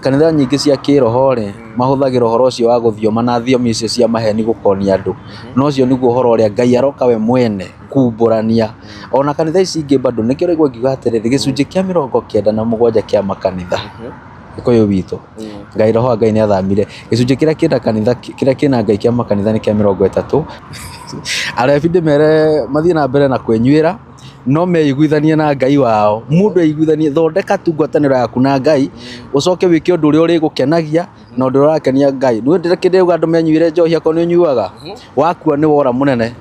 kanitha nyingĩ cia kĩroho rĩ mahũthagĩra ũhoro ũcio wa gũthioma na thiomi icio cia maheni gũkonia andũ, no ũcio nĩguo ũhoro ũrĩa Ngai aroka we mwene kumbũrania. Ona kanitha ici ingĩ bado nĩkĩo rĩu ngiuga atĩrĩrĩ, gĩcunjĩ kĩa 97 kĩa makanitha Gĩkũyũ witũ Ngai roho wa Ngai nĩ athamire. Gĩcunjĩ kĩrĩa kĩna kanitha kĩrĩa kĩna Ngai kĩa makanitha nĩ kĩa 30. Arebi ndĩmere mathiĩ na mbere na kwĩnyuĩra, no meiguithanie na Ngai wao. Mũndũ aiguithanie, thondeka tu ngwatanĩro yaku na Ngai, ũcoke wĩke ũndũ ũrĩa ũrĩgũkenagia na ũndũ ũrĩa ũrakenia Ngai. Nĩ ndĩrĩkĩndĩuga andũ menyuire njohi akorwo nĩ ũnyuaga, wakua nĩ wora mũnene.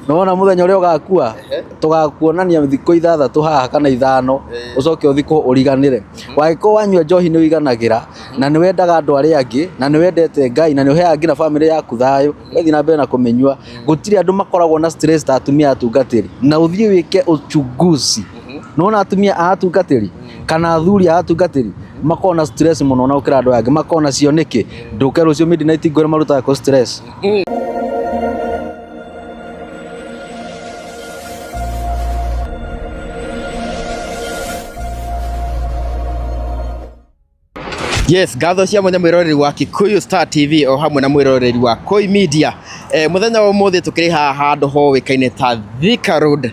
No wona mũthenya ũrĩa ũgakua, tũgakuonania thikũ 6 haha kana 5, ũcoke ũthikwo ũriganĩre. Wagĩkorwo wanyua njohi nĩ ũiganagĩra na nĩ wendaga andũ arĩa angĩ na nĩ wendete Ngai na nĩ ũheaga nginya bamĩrĩ yaku thayũ, ũgathiĩ na mbere na kũmĩnyua. Gũtirĩ andũ makoragwo na stress ta atumia atungatĩri, na ũthiĩ wĩke uchunguzi. Nona atumia a atungatĩri kana athuri a atungatĩri makona na stress mũno na gũkĩra andũ angĩ, makona cio nĩkĩ ndũke rũciũ midnight ngore marutaga ko stress. Yes, gatho cia mwanya mwiroreri wa Kikuyu Star TV o hamwe na mwiroreri wa Koi Media. Muthenya wa umuthi tukiri haha handu hoikaine ta Thika Road,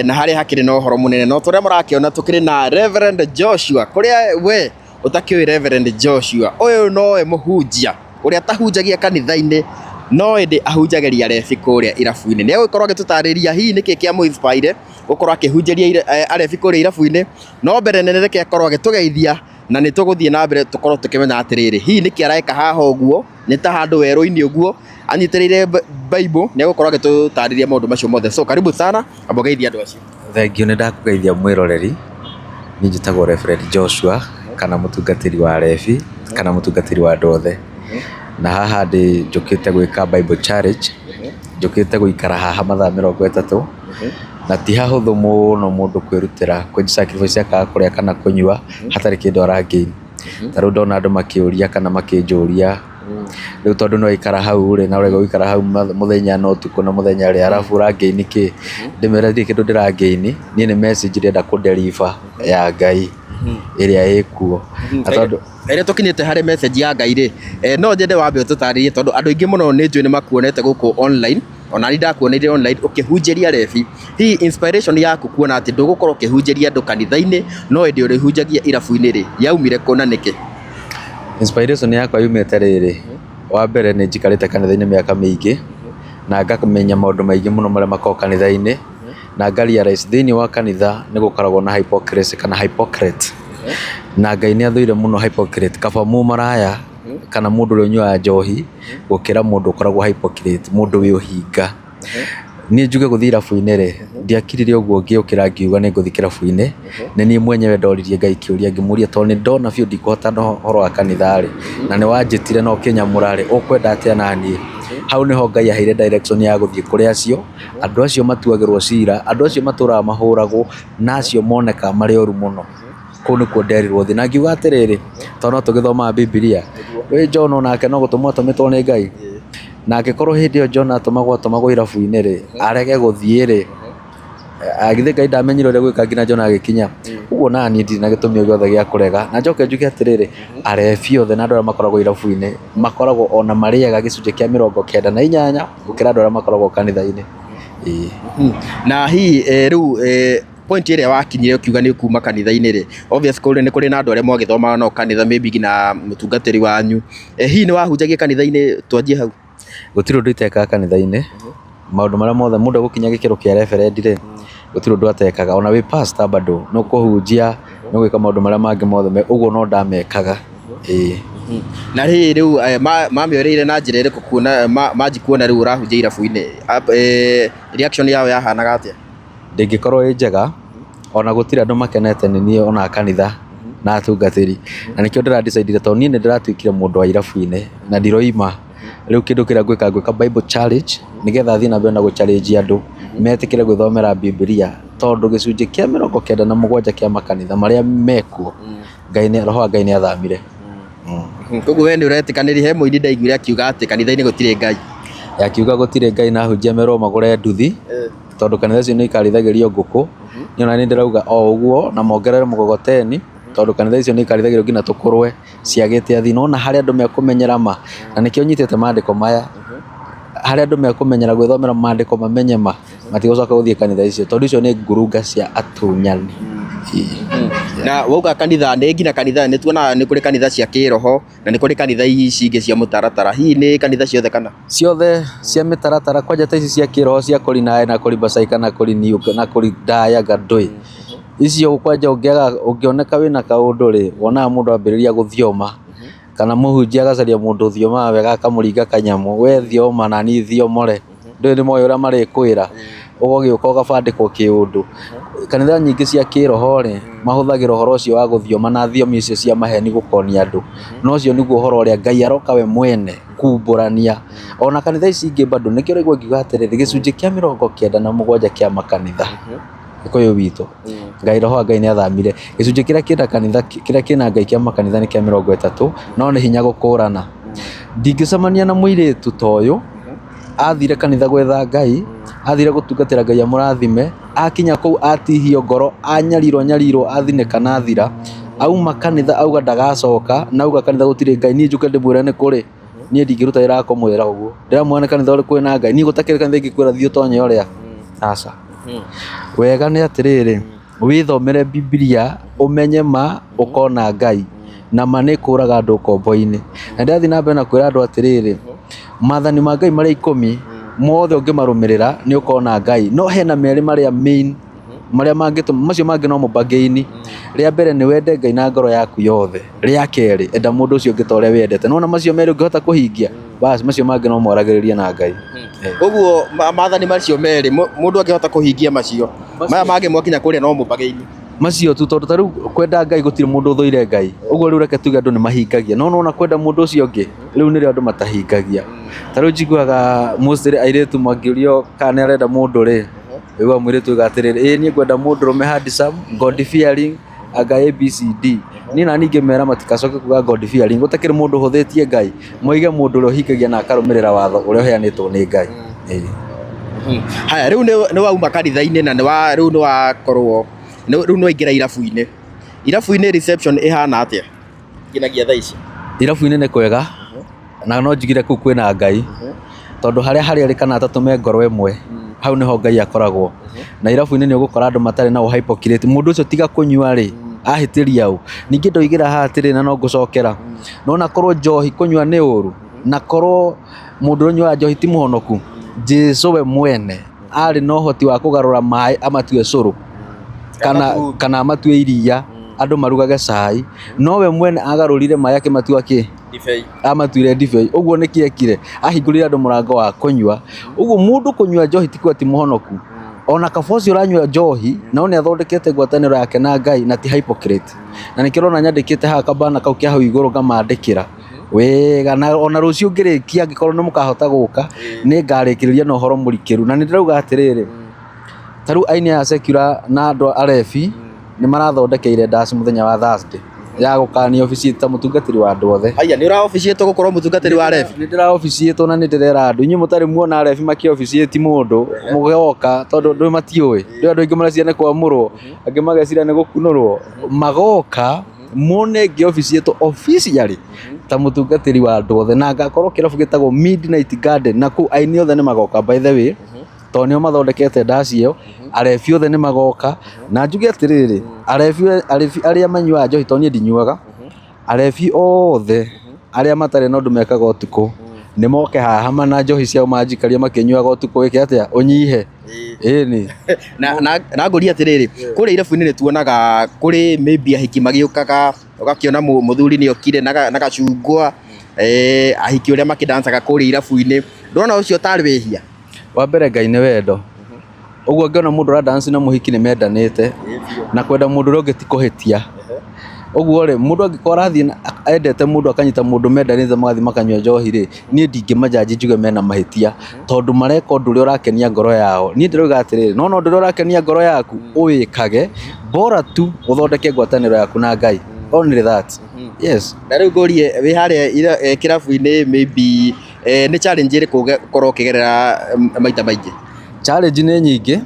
na hari hakiri no horo munene no turia murakiona tukiri na Reverend Joshua. Kuria we utakiwi Reverend Joshua, uyu no muhunjia uria tahunjagia kanitha-ini, no ende ahunjageria refi kuria irabu-ini. Ni gukorwo agitutariria hihi niki kia mu inspire gukorwo akihunjaria arefi kuria irabu-ini, no mbere nene reke akorwo agitugeithia na nĩ tũgũthiĩ na mbere tũkorwo tũkĩmenya atĩrĩrĩ hihi nĩkĩ areka haha ũguo, nĩ ta handũ werũ-inĩ ũguo anyitĩrĩire Bible, nĩ egũkorwo agĩtũtarĩria maũndũ macio mothe. So karibu sana, amba geithia andũ acio. Thengiũ, nĩ ndakũgeithia mwĩroreri. Niĩ njĩtagwo Reverend Joshua, kana mũtungatĩri wa refi kana mũtungatĩri wa andũ othe, na haha ndĩ njũkĩte gwĩka Bible challenge, njũkĩte gũikara haha mathaa 30, na ti hahũthũ mũno mũndũ kwĩrutĩra sacrifice akaga kũrĩa kana kũnyua hatarĩ kĩndũ aragain. Tarĩu ndona andũ makĩũria kana makĩnjũria rĩu tondũ no ikara hau rĩ na ũrega gũikara hau mũthenya na ũtukũ na mũthenya rĩ arabu ũrangain kĩ, ndĩmere thiĩ kĩndũ ndĩrangain, niĩ nĩ message ndĩrenda kũdeliver ya Ngai ĩrĩa ĩkuo. Tondũ ĩrĩa tũkinyĩte harĩ message ya Ngai rĩ, no nyende wambe ũtũtarĩrie tondũ andũ aingĩ mũno nĩ njũĩ nĩ makuonete gũkũ online, ona ni ndakuoneire online ukihunjeria refi. Hii inspiration yaku kuona ati ndũgũkorwo ukihunjeria andũ kanitha-ini, no ende ũrĩhunjagia irabu-ini rĩ, yaumire kũ na nĩkĩ? Inspiration yakwa yumĩte rĩrĩ, wa mbere nĩ njikarĩte kanitha-inĩ mĩaka mĩingĩ na ngamenya maũndũ maingĩ mũno marĩa makoragwo kanitha-inĩ, na ngarealize thĩinĩ wa kanitha nĩ gũkoragwo na hypocrisy kana hypocrite, na Ngai nĩ athũire mũno hypocrite, kaba mũmaraya kana mũndũ ũrĩa ũnyuaga njohi gũkĩra mũndũ ũkoragwo hypocrite, mũndũ wĩ ũhinga. Niĩ njuge gũthiĩ irabu-inĩ rĩ, ndiakirire ũguo ngĩũkĩra ngiuga nĩ ngũthiĩ kĩrabu-inĩ, nĩ niĩ mwenyewe ndoririe Ngai kĩũria ngĩmũria tondũ nĩ ndona biũ ndikũhota na ũhoro wa kanitha rĩ, na nĩ wanjĩtire no kĩnyamũra rĩ, ũkwenda atĩa na niĩ? Hau nĩho Ngai aheire direction ya gũthiĩ kũrĩ acio, andũ acio matuagĩrwo cira, andũ acio matũraga mahũragwo, na acio moneka marĩ oru mũno. Kũu nĩkuo nderirwo thiĩ, na ngiuga atĩrĩrĩ tondũ no tũgĩthomaga Biblia, wĩ John onake no gũtũmwo atũmĩtwo nĩ Ngai, na angĩkorwo hĩndĩ ĩyo John atũmagwo irabu-inĩ rĩ, arege gũthiĩ rĩ, agithe Ngai ndamenyire ũrĩa gwĩka nginya John agĩkinya. Ũguo na niĩ ndirĩ na gĩtũmi o gĩothe gĩa kũrega, na njoke njuge atĩrĩrĩ, arebi othe na andũ arĩa makoragwo irabu-inĩ makoragwo ona marĩaga gĩcunjĩ kĩa 98 gũkĩra andũ arĩa makoragwo kanitha-inĩ. Na hihi rĩu point ĩrĩa wakinyire ukiuga nĩ kuma kanitha-inĩ rĩ, obvious kũrĩ nĩ kũrĩ na andũ arĩa mwagĩthomaga no kanitha maybe na mũtungatĩri wanyu, hihi nĩ wahunjagia kanitha-inĩ? Twanjie hau. Gũtirĩ ũndũ itekaga kanitha-inĩ, maũndũ marĩa mothe mũndũ gũkinya gĩkĩro kĩa reverend rĩ, gũtirĩ ũndũ atekaga. Ona wĩ pastor bado no kũhunjia, no gwĩka maũndũ marĩa mangĩ mothe ũguo no ndamekaga. Na rĩu mamĩoreire na njĩra ĩrĩkũ kuona manjikuona rĩu ũrahunjia irabu-inĩ, reaction yao yahanaga atĩa? Ndĩngĩkorwo ĩ njega, ona gũtirĩ andũ makenete nĩ niĩ ona kanitha na atungatĩri, na nĩkĩo ndĩradecide tondũ niĩ nĩ ndĩratuĩkire mũndũ wa irabu-inĩ na ndiroima. Rĩu kĩndũ kĩrĩa gwĩka Bible challenge nĩgetha thiĩ na mbere na gũchallenge andũ metĩkĩre gwĩthomera Biblia, tondũ gĩcunjĩ kĩa 97 kĩa makanitha marĩa mekuo Ngai nĩ roho wa Ngai nĩ athamire. Koguo we nĩ ũretĩkanĩria? He mũini ndaiguire akiuga atĩ kanitha-inĩ gũtirĩ Ngai. Akiuga gũtirĩ Ngai na ahunjia merwo magũre nduthi, tondũ kanitha icio nĩ ikarithagĩrio ngũkũ. Niĩ ona nĩ ndĩrauga o ũguo na mongerere mũgogoteni, tondu kanitha icio ni ikarithagirwo ngina tukurwe ciagite athi no na hari andu mekumenyera ma na nikio nyitete maandiko maya hari andu mekumenyera gwithomera maandiko mamenye ma matigocoka guthie kanitha icio tondu icio ni ngurunga cia atunyani. Na wauga kanitha ni ngina kanitha ni tuona ni kuri kanitha cia kiroho na ni kuri kanitha ici ingi cia mutaratara hihi ni kanitha ciothe kana ciothe cia mitaratara kwanja ta ici cia kiroho cia kuri nae na kuri basaika na kuri niuka na kuri daya gadoi icio kwanja ungioneka wina kaundu ri wonaga mundu ambiriria guthioma kana muhunjia agacaria mundu thioma wega akamuringa kanyamu we thioma na ni thiomore ndi moyo uria marikwira ugogiuka ugabandikwo kiundu. Kanitha nyingi cia kiroho ri mahuthagira uhoro ucio wa guthioma na thiomi icio cia maheni gukonia andu no ucio niguo uhoro uria Ngai aroka we mwene kumburania. Ona kanitha ici ingi bado nikio rigwo ngiuga atiriri gicunji kia 97 kia makanitha ikoyo witu Ngai roho Ngai ni athamire gicunji kiria kina kanitha kiria kina Ngai kia makanitha ni kia 30 no ni hinya gukurana. Ndingicemania na muiritu toyo athire kanitha gwetha Ngai athire gutungatira Ngai amurathime akinya kou atihio ngoro anyarirwo athineka na thira auma kanitha auga ndagacoka na auga kanitha gutire Ngai ni njuke ndimwira ni kuri ni ndingiruta ira kumwira uguo ndiramwona kanitha uri kwina Ngai ni gutakire kanitha ingikwira thio tonye uria aca. Wega ni atiriri withomere Biblia umenye ma ukona Ngai na manikuraga andu kombo-ini na ndathi na mbere na kwira andu atiriri mathani ma Ngai maria 10 mothe ungimarumirira ni ukona Ngai no hena meri maria main maria mangituma macio mangi no mubangeini ria mbere ni wende Ngai na ngoro yaku yothe ria keri enda mundu ucio ngitoria wendete no na macio meri ungihota kuhingia basi macio mangi no moragiriria na Ngai. Uguo mathani macio meri mundu angihota kuhingia macio maya mangi mwakinya kuria no mubangeini macio tu tondu tariu kwenda Ngai gutire mundu uthoire Ngai uguo riu reke tuge andu ni mahingagia no na kwenda mundu ucio ngi riu ni ri andu matahingagia. Tariu njiguaga mostly airetu mangiurio kana arenda mundu ri wigwa mwiretu gatiriri ni ngwenda mundu rume handsome God fearing aga ABCD ni na ninge mera matikacoke kuga God fearing gutakire mundu huthitie Ngai moige mundu uri hingagia na akarumirira watho uri heanitwo ni Ngai. Haya riu ni wauma kanitha-ini na riu ni wakorwo riu no ingira irabu-ini reception ihana atia nginagia thaa ici irabu-ini ni kwega na no njigire kuu kwina Ngai tondu haria arikana atatume ngoro imwe hau niho Ngai akoragwo na irabu-ini ni ugukora andu matari na hypocrite mundu ucio tiga kunyua ri ahitiria u ningi ndoigira ha atiri na no ngucokera no na korwo njohi kunyua ni uru na korwo mundu unyua njohi ti muhonoku Jesu we mwene ari no hoti wa kugarura mai amatue curu kana amatue iria andu marugage cai no we mwene agarurire mai yake matua ki divei amatuire divei uguo ni kiekire ahingurire andu murango wa kunyua uguo mundu kunyua njohi ti kwati muhonoku ona kaboci uranyua njohi no ni athondekete ngwataniro yake na Ngai na ti hypocrite na nikirona nyandikite ha kabana kau kia hau iguru ngamandikira wega na ona rucio ngirikia angikorwo ni mukahota guka ni ngarikiriria na uhoro murikiru na ndirauga atiriri taru aini ya secura na andu arefi ni marathondekeire ndaci muthenya wa Thursday ya gukania ofici ta mutungatiri wa andu othe. Aya ni ura ofici eto gukorwo mutungatiri wa refi ni ndira ofici eto na ni ndirera andu inyu mutari muona refi maki ofici ti mundu mugoka tondu ndu matiui ndu andu ingi maraciane kwa murwo angi magecira ni gukunurwo magoka mone ngi ofici eto officially ta mutungatiri wa andu othe na ngakorwo kirabu gitagwo Midnight Garden na ku aini othe ni magoka by the way to nio mathondekete ndaci iyo arefi othe ni magoka na njuge atiriri arefi aria manyua njohi to nie ndinyuaga arefi othe aria matare no ndumekaga utuku ni moke haha mana njohi ciao manjikaria makinyuaga utuku wiki atia unyihe ni na nguria atiriri kuri irabu-ini ni tuonaga kuri maybe ahiki magiukaga ugakiona muthuri ni okire na gacungwa ahiki uria makidansaga kuri irabu-ini ndona ucio tari wihia wa mbere Ngai ni wendo uguo ngiona mundu ra dance na muhiki ni mendanite na kwenda mundu ro ngitikuhitia uguo ri mundu angikora athii endete mundu akanyita mundu mendanite magathi makanywa njohi ri nie ndingimajaji njuge mena mahitia tondu mareka undu uri urakenia ngoro yao nie ndiroiga atiriri no undu uri urakenia ngoro yaku uwikage bora tu uthondeke ngwataniro yaku na Ngai only that. Yes na riu ngurie wi haria kirabu-ini maybe ni challenge iri kukorwo kigerera maita maingi challenge ni nyingi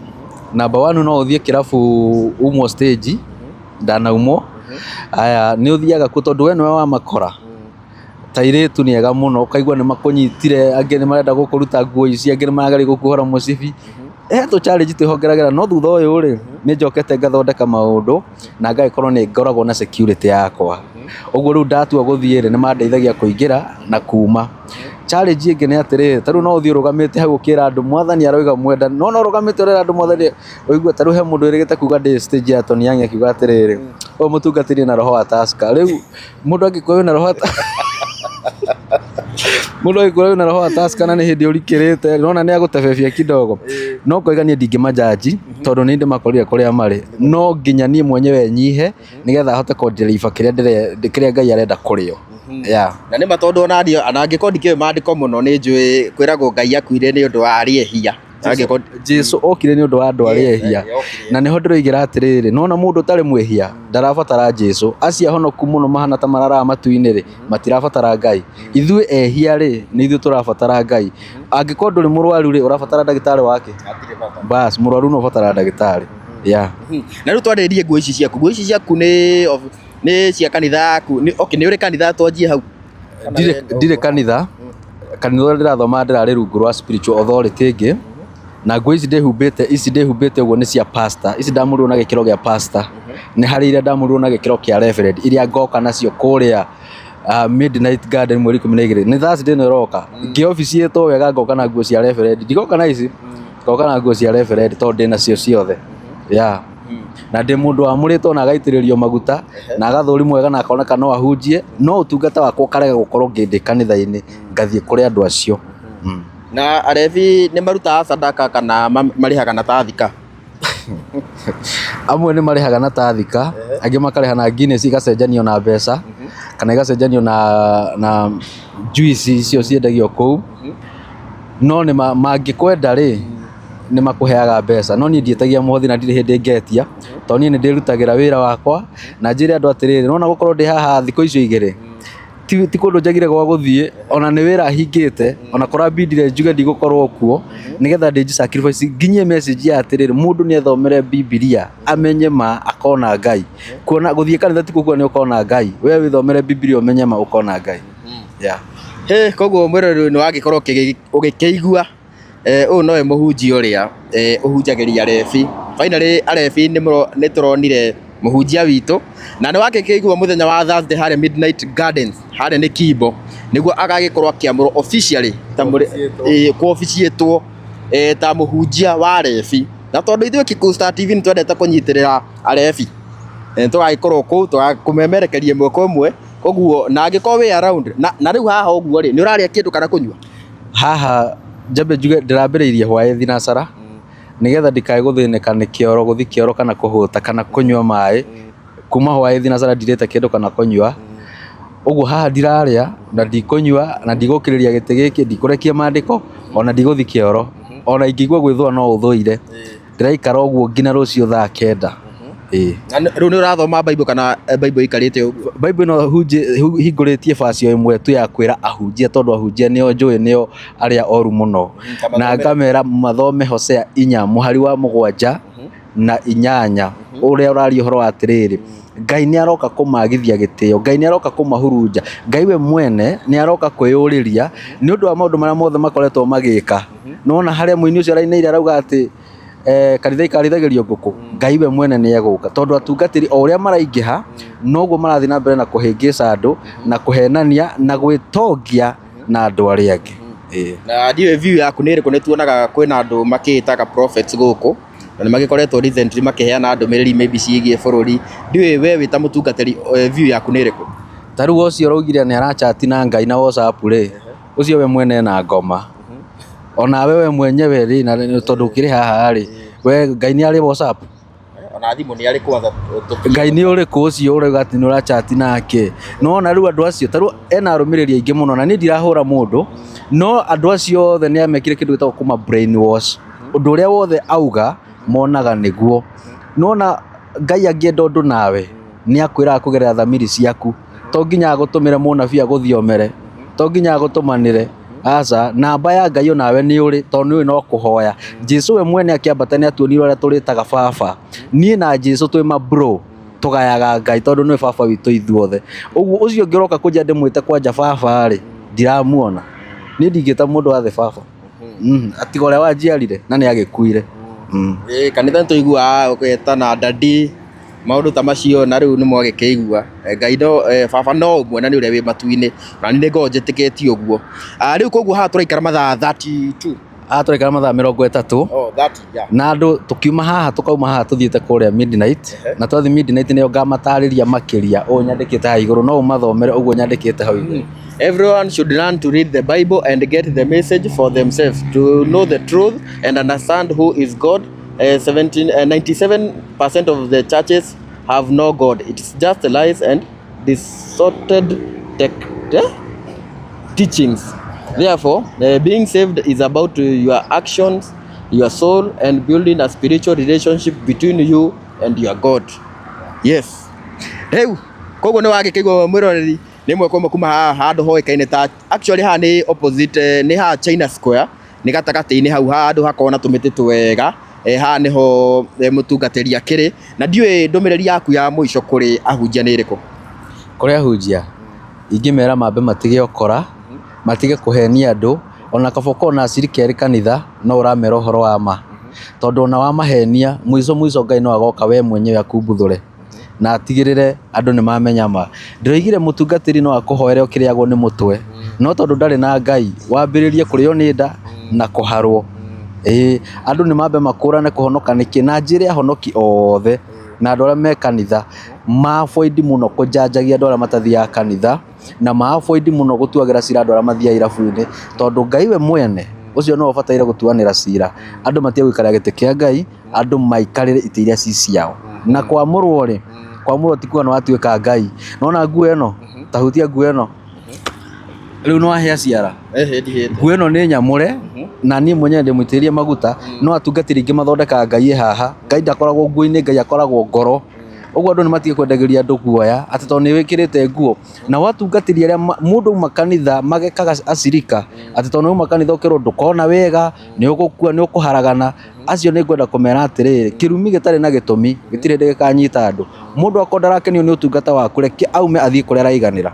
number 1 no uthie kirabu umo stage ndana umo aya nĩ ũthiaga ku tondũ we nĩwe wa makora tairĩtu nĩ ega mũno ũkaigua nĩ makũnyitire angĩ nĩ marenda gũkũruta nguo ici angĩ nĩ marageria gũkuhora mũcibi to challenge twĩhongeragĩra no thutha ũyũ rĩ nĩ njokete ngathondeka maũndũ na ngagĩkorwo nĩ ngoragwo na security yakwa ũguo rĩu ndatua gũthiĩ rĩ nĩ mandeithagia kũingĩra na kuma challenge ĩngĩ nĩ atĩrĩrĩ tarĩu no ũthiĩ ũrũgamĩte hau ũkĩra andũ mwathani aroiga mwenda no ũrũgamĩte ũrera andũ mwathani ũigua tarĩu he mũndũ wĩrĩgĩte kuga ndĩ stage ya Tony Ang'i akiuga atĩrĩrĩ ũyũ mũtungatĩri na roho wa Tusker rĩu mũndũ angĩkorwo na roho mũndũ angĩkorwo na roho wa Tusker na nĩ hĩndĩ ũrikĩrĩte nona nĩ agũtebebia kidogo no koigania ndingĩmajaji tondũ nĩ ndĩmakorire kũrĩa marĩ no nginya niĩ mwenyewe nyihe nĩgetha hote kũndeliver kĩrĩa Ngai arenda kũrĩo na nĩ matondũ ona angĩkorwo ndikĩũĩ maandĩko mũno nĩ njũĩ kwĩragwo Ngai akuire nĩ ũndũ wa arĩehia Jesu okire nĩ ũndũ wa andũ arĩa ehia na nĩho ndĩroigĩra atĩrĩrĩ nona mũndũ ũtarĩ mwĩhia ndarabatara Jesu acia honoku mũno mahana ta mararaga matu-inĩ rĩ matirabatara Ngai ithuĩ ehia rĩ nĩ ithuĩ tũrabatara Ngai angĩkorwo ndũrĩ mũrwaru rĩ ũrabatara ndagĩtarĩ wake bas mũrwaru no ũbatara ndagĩtarĩ na rĩu twarĩrie nguo ici ciaku nĩ cia kanitha yaku nĩ ũrĩ kanitha twanjie hau ndirĩ kanitha ũrĩa ndĩrathoma ndĩrarĩ rungu rwa spiritual authority ĩngĩ na nguo ici ndĩhumbĩte ũguo nĩ cia pastor ici ndamũrirwo na gĩkĩro gĩa pastor nĩ harĩ iria ndamũrirwo na gĩkĩro kĩa reverend iria ngoka nacio kũrĩa Midnight Garden mweri 12 nĩ Thursday nĩ roka ngĩ ofici yeto wega ngoka na nguo cia reverend ndigoka na ici ngoka na nguo cia reverend tondũ ndĩ nacio ciothe na ndĩ mũndũ wamũrĩtwo na agaitĩrĩrio maguta na agathũri mwega na akoneka no ahunjie no ũtungata wakwa ũkarega gũkorwo ngĩndĩ kanitha-inĩ ngathiĩ kũrĩ andũ acio na arebi nĩ marutaga sadaka kana marĩhaga na tathika amwe nĩ marĩhaga na tathika angĩ makarĩha na Guinness igacenjanio na mbeca kana igacenjanio na juice icio ciendagio kũu no nĩ mangĩkwenda rĩ nĩ makũheaga mbeca no niĩ ndietagia mũhothi na ndirĩ hĩndĩ ngetia tondũ niĩ nĩ ndĩrutagĩra wĩra wakwa na njĩre andũ atĩrĩrĩ nona gũkorwo ndĩ haha thikũ icio igĩrĩ ti kũndũ njagire gwa gũthiĩ ona nĩ wĩra hingĩte ona kũrabindire njuge ndigũkorwo kuo nĩgetha ndĩnji sacrifice nginyie message ya atĩrĩrĩ mũndũ nĩ ethomere Biblia amenye ma akona Ngai kuona gũthiĩ kanitha ti kuga nĩ ũkona Ngai we wĩthomere Biblia ũmenye ma ũkona Ngai koguo mwĩroreri nĩ wagĩkorwo ũgĩkĩigua ũyũ nowe mũhunjia ũrĩa ũhunjagĩria arebi finally arebi nĩ tũronire mũhunjia witũ na nĩ wakĩkĩigua mũthenya wa Thursday harĩa Midnight Gardens harĩa nĩ Kimbo nĩguo agagĩkorwo akĩamũrwo officially kũ-officiatwo ta mũhunjia wa arebi na tondũ ithuĩ Kikuyu Star TV nĩ twendete kũnyitĩrĩra arebi tũgagĩkorwo kũu tũgakũmemerekeria mweko ĩmwe koguo na angĩkorwo wĩ around na rĩu haha ũguo rĩ nĩ ũrarĩa kĩndũ kana kũnyua haha njambe njuge ndĩrambĩrĩirie hwaĩ thinacara nĩgetha ndikae gũthĩnĩka nĩ kĩoro gũthi kĩoro kana kũhũta kana kũnyua maĩ kuma hwaĩ thinacara ndirĩte kĩndũ kana kũnyua ũguo haha ndirarĩa na ndikũnyua na ndigũkĩrĩria gĩtĩ gĩkĩ ndikũrekia maandĩko ona ndigũthi kĩoro ona ingĩigua gwĩthũa no ũthũire ndĩraikara ũguo nginya rũciũ thaa 9 rĩu nĩ ũrathoma Bible kana Bible ikarĩte ũguo Bible no hingũrĩtie bacio ĩmwe tu ya kwĩra ahunjia tondũ ahunjia nĩo njũĩ nĩo arĩa oru mũno na ngamera mathome Hosea 4 mũhari wa 7 na 8 ũrĩa ũraria ũhoro wa atĩrĩrĩ Ngai nĩ aroka kũmagithia gĩtĩo Ngai nĩ aroka kũmahurunja Ngai we mwene nĩ aroka kwĩyũrĩria nĩ ũndũ wa maũndũ marĩa mothe makoretwo magĩka nona harĩa mũini ũcio arainĩire arauga atĩ kanitha ikarithagĩrio ngũkũ Ngai we mwene nĩ egũka tondũ atungatĩri o ũrĩa maraingĩha noguo marathiĩ na mbere na kũhĩngĩca andũ na kũhenania na gwĩtongia na andũ arĩa angĩ na ndiwe view yaku nĩ ĩrĩkũ? Nĩ tuonaga kwĩna andũ makĩĩtaga prophets gũkũ na nĩ magĩkoretwo recently makĩheana ndũmĩrĩri maybe ciĩgiĩ bũrũri ndiwe we wĩ ta mũtungatĩri view yaku nĩ ĩrĩkũ? Ta rĩu ũcio ũraugire nĩ arachati na Ngai na WhatsApp rĩ ũcio we mwene na ngoma ona wewe mwenyewe rĩ na tondũ ukĩrĩ haha rĩ we Ngai nĩ arĩ WhatsApp ona thimũ nĩ arĩ kwatha Ngai nĩ ũrĩkũ ũcio ũrauga atĩ nĩ ũrachati nake no na rĩu andũ acio ta rĩu ena arũmĩrĩri aingĩ mũno na niĩ ndirahũra mũndũ no andũ acio othe nĩ amekire kĩndũ gĩtagwo kuma brainwash ũndũ ũrĩa wothe auga monaga nĩguo nona Ngai angĩenda ũndũ nawe nĩ akwĩraga kũgerera thamiri ciaku to nginya agũtũmĩre mũnabii agũthiomere to nginya agũtũmanĩre aca namba ya Ngai onawe nĩ ũrĩ tondũ nĩ no kũhoya Jesu we mwene akĩambata nĩ atuonire ũrĩa tũrĩtaga baba niĩ na Jesu twĩ ma bro tugayaga Ngai tondu ni baba witu ithuothe. Uguo ucio ngiroka kunja ndimwite kwanja baba ri ndiramuona ni ndingita mundu wa the baba atiga uria wanjiarire na ni agikuire. Kanitha nituigua gwetana dadi maundu ta macio na riu ni mwagikeigua Ngai no baba no umwe na ni uria wi matu-ini na ni ngo njitikitie uguo. Riu koguo haha turaikara mathaa 32 turaikara mathaa 30 na andu tukiuma haha tukauma haha tuthiite kuria midnight na twathi midnight nio ngamatariria makiria o nyandikite ha iguru no umathomere uguo nyandikite hau iguru. Everyone should learn to read the Bible and get the message for themselves, to know the truth and understand who is God. 97% of the churches have no God. It's just lies and distorted teachings. Therefore, being saved is about your actions, your soul, and building a spiritual relationship between you and your God. Yes. Heu, koguo ni wagikigwo mwiroreri ni mwe kuma haha handu hoikaine ta actually haha ni opposite ni haha China Square ni gatagati-ini hau handu hakona tumiti twega haha niho mutungatiri akiri na ndiwe ndumiriri yaku ya mwisho kuri ahunjia ni iriku? Kuri ahunjia ingimera mambe matige okora matige kuhenia andu ona kaboko na acirike eri kanitha no uramera uhoro wa ma tondu ona wa mahenia mwico Ngai no agoka we mwenyewe akumbuthure na atigirire andu ni mamenya ma. Ndiroigire mutungatiri no akuhoere okiriagwo ni mutwe no tondu ndari na Ngai wambiririe kurio ni nda na kuharwo. Andu ni mambe makurane kuhonoka niki na njire ahonoki othe na andu aria me kanitha maavoid muno kujanjagia andu aria matathiaga kanitha na maavoid muno gutuagira cira andu aria mathiaga irabu-ini tondu Ngai we mwene ucio no ubataire gutuanira cira. Andu matia gwikara giti kia Ngai, andu maikarire ite iria ci ciao na kwamurwo ri kwamurwo ti kuona watuika Ngai. Nona nguo ino tahutia nguo ino riu no ahia ciara nguo ino ni nyamure na ni mwenyewe ndimwitirie maguta no atungatiri ingi mathondeka Ngai haha. Ngai ndakoragwo nguo-ini, Ngai akoragwo ngoro. Uguo andu ni matige kwendagiria andu guoya ati tondu ni wikirite nguo na watungatiri aria mundu makanitha magekaga acirika ati tondu makanitha ukirwo ndukona wega ni ugukua ni ukuharagana. Acio ni ngwenda kumera atiriri kirumi gitari na gitumi gitire ndikanyita andu mundu akondarakenio ni utungata waku reke aume athie kuria raiganira.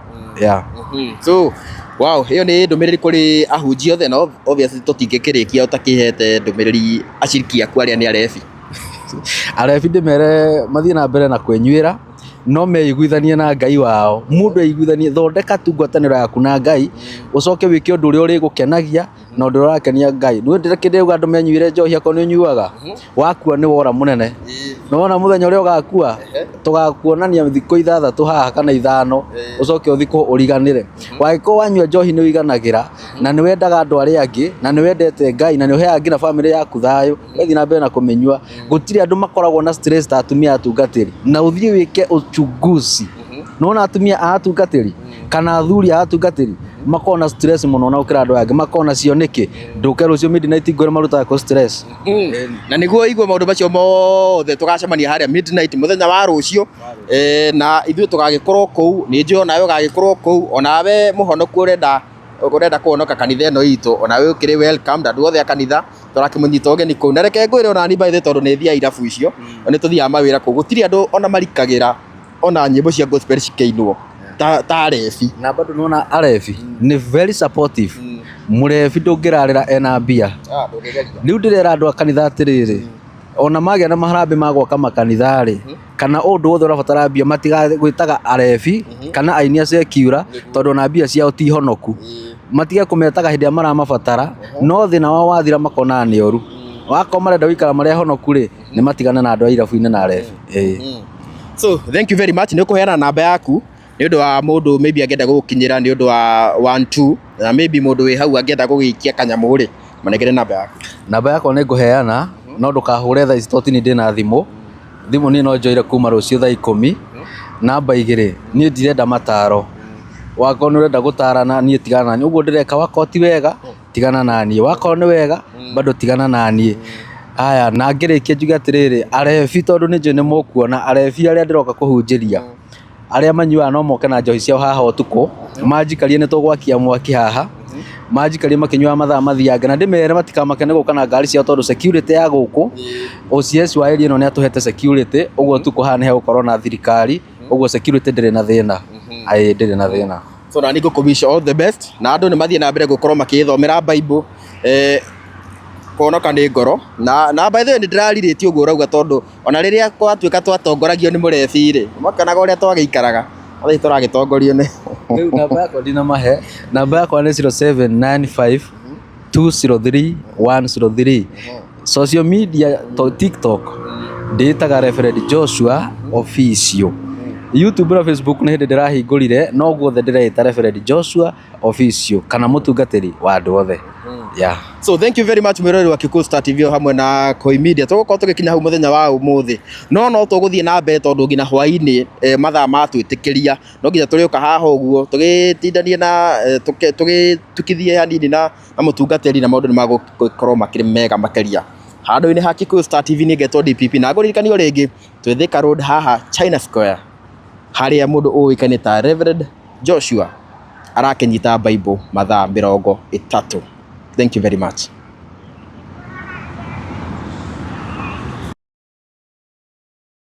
So wow, hiyo ni ndumiriri kuri ahunjia othe no obviously tutingikirikia utakihete ndumiriri aciriki aku aria ni arebi. Arebi ndimere mathie na mbere na kwenyuira no meiguithanie na Ngai wao. Mundu aiguithanie thondeka tungwataniro yaku na Ngai ucoke wike undu uria urigukenagia na undu urakenia Ngai. Ndu ndirekendeuga andu menyuire njohi ako ni unyuaga wakua ni wora munene no wona muthenya uria ugakua tugakuonania thikũ 6 haha kana 5 ucoke uthiko uriganire. Wagiko wanyua njohi ni wiganagira na ni wendaga andu aria angi na ni wendete Ngai na ni uheaga nginya family yaku thayo wethi na mbere na kumenyua gutiri andu makoragwo na stress ta atumia atungatiri na uthie wike uchunguzi. Nona atumia atungatiri kana athuri atungatiri makona stress muno na ukira andu angi makona cio niki nduke rucio midnight ngore maruta ko stress. Na niguo igwe maundu macio mothe tugacemania haria midnight muthenya wa rucio na ithuĩ tugagikorwo kuu ni njoo nawe ugagikorwo kuu onawe muhonoku urenda kuhonoka kanitha ino itu onawe ukiri welcome andu othe a kanitha turakimunyita ugeni kuu na reke ngwire ona ni by the tondu ni thia irabu icio ni tuthiaga mawira kuu gutiri andu ona marikagira ona nyimbo cia gospel cikainwo ta arebi na bado nona arebi ni very supportive. Murebi ndungirarira ena mbia riu ndirera andu a kanitha atiriri ona magia na maharambe magwaka makanitha ri kana undu wothe urabatara mbia matiga gwitaga arebi kana aini a sekiura tondu na mbia ciao ti honoku matige kumetaga hindi amara mabatara no thina wao wathira makona ni oru wako marenda wikara maria honoku ri ni matigana na andu a irabu-ini na arebi. So thank you very much. Ni kuheana namba yaku ni undu wa mundu maybe agenda gukinyira ni undu wa 1-2 na maybe mundu wi hau agenda gugikia kanyamu ri manegere namba yaku. Namba yako ni nguheana no ndukahure thaa ici totini ndina thimu ni no njoire kuma rucio thaa 10 namba 2 ni ndirenda mataro wako ni urenda gutarana ni tigana nani uguo ndireka wako ti wega tigana nani wako ni wega bado tigana nani. Aya na ngirikia njuge atiriri arebi tondu ni njoe ni mukuona arebi aria ndiroka kuhunjiria aria manyuaga no moke na njohi ciao haha utuku manjikarie ni tugwakia mwaki haha manjikarie makinywa mathaa mathianga na ndimere matikamakene guka na ngari cia tondu security ya guku OCS wa area ino ni atuhete security uguo tu kuhana he gukorwo na thirikari uguo security ndire na thina ai ndire na thina so na niko kubish all the best na andu ni mathie na mbere gukorwo makithomera Bible konoka ni ngoro na by the way ndirariritio guo rauga tondu ona riria kwatuika twatongoragio ni murebi ri makanaga uria twageikaraga athi turagitongorio ni namba yako ndina mahe namba yako ni 0795 203 103 social media to TikTok nditaga Reverend Joshua official YouTube na Facebook ni hindi ndirahingurire no guothe ndireita Reverend Joshua official kana mutungatiri wa andu othe yeah. So thank you very much mwirori wa Kikuyu Star TV hamwe na Koi Media tugukorwo tugikinya hau muthenya wa umuthi no tuguthie na mbere tondu ngina hwaini mathaa matwitikiria no nginya turioka haha uguo tugitindanie na tukithie hanini na mutungatiri na maundu ni magukorwo makiri mega makeria handu-ini ha Kikuyu Star TV ni ngetwo DPP na nguririkanio ringi twi Thika Road haha China Square haria mundu uikane ta Reverend Joshua arakenyita Bible mathaa 30. Thank you very much.